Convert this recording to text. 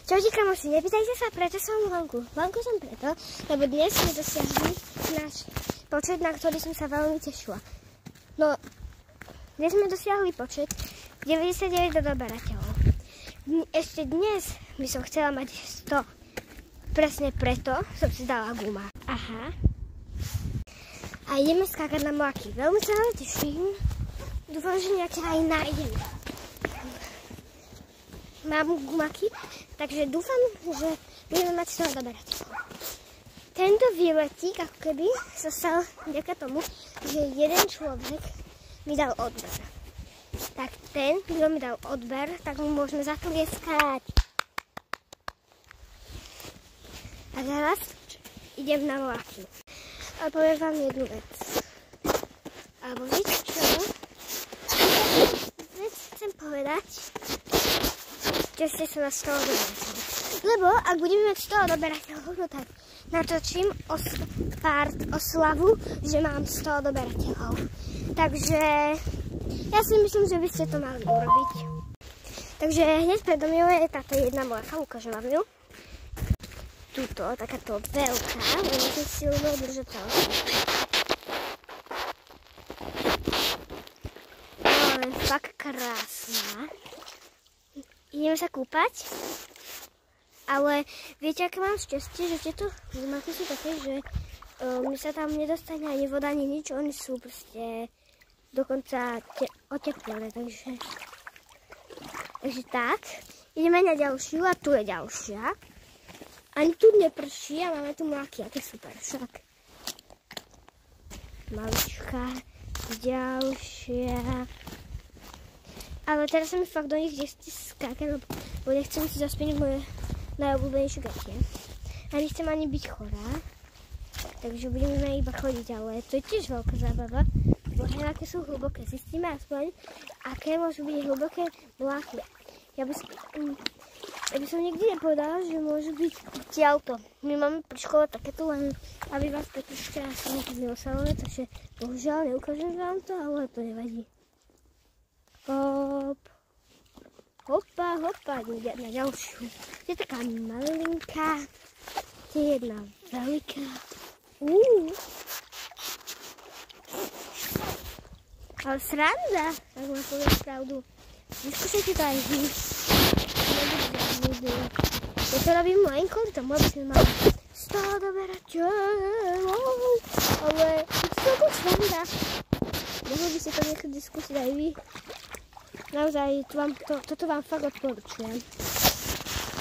Čaute kamoši, nepýtajte sa, prečo som vonku. Vonku som preto, lebo dnes sme dosiahli náš počet, na ktorý som sa veľmi tešila. No, dnes sme dosiahli počet 99 odoberateľov. Ešte dnes by som chcela mať 100. Presne preto som si dala guma. Aha. A ideme skákať na mláky. Veľmi sa vám teším. Dúfam, že nejaké aj nájdeme. Mám gumaky, takže dúfam, že budeme mať z toho odoberateľov. Tento výletík ako keby sa stal vďaka tomu, že jeden človek mi dal odber. Tak ten, kto mi dal odber, tak mu môžeme zatlieskať. A teraz idem na vlaky. A poviem vám jednu vec. Alebo viete čo? Vec chcem povedať, že ste sa na 100 odoberateľov. Lebo ak budeme mať 100 odoberateľov, no tak natočím oslavu, že mám 100 odoberateľov. Takže ja si myslím, že by ste to mali urobiť. Takže hneď predo mňou je táto jedna mláka, ukážem vám ju. Tuto, takáto veľká, len musím silno držať telefón. Ale fakt krásna. Ideme sa kúpať, ale viete, aké mám šťastie, že tieto gumaky sú také, že mi sa tam nedostane ani voda, ani nič, oni sú proste dokonca oteplené, takže tak. Ideme na ďalšiu a tu je ďalšia. Ani tu neprší a máme tu mláky, aké super však. Malička, ďalšia. Ale teraz sa mi fakt do nich nechce skákať, lebo nechcem si zaspeniť moje najobľúbenejšie gatie. A nechcem ani byť chorá, takže budeme iba chodiť, ale to je tiež veľká zábava. Možno aké sú hlboké, zistíme aspoň, aké môžu byť hlboké mláky. Ja by som nikdy nepovedala, že môžu byť tiaľto. My máme pri škole takéto, len aby vás Petrička asi nekazilo salóne, takže bohužiaľ neukážem vám to, ale to nevadí. Hop. Hopa, hopa, idem na ďalšiu. To je taká malinká, to je jedna veľká. Ale sranda, ak mám povedať pravdu. Vyskúšajte to aj vy. Ja to robím len kvôli tomu, aby sme mali 100 odoberateľov. Ale je to celkom sranda. Mohli by ste to niekedy skúsiť aj vy. Naozaj, toto vám fakt odporúčujem.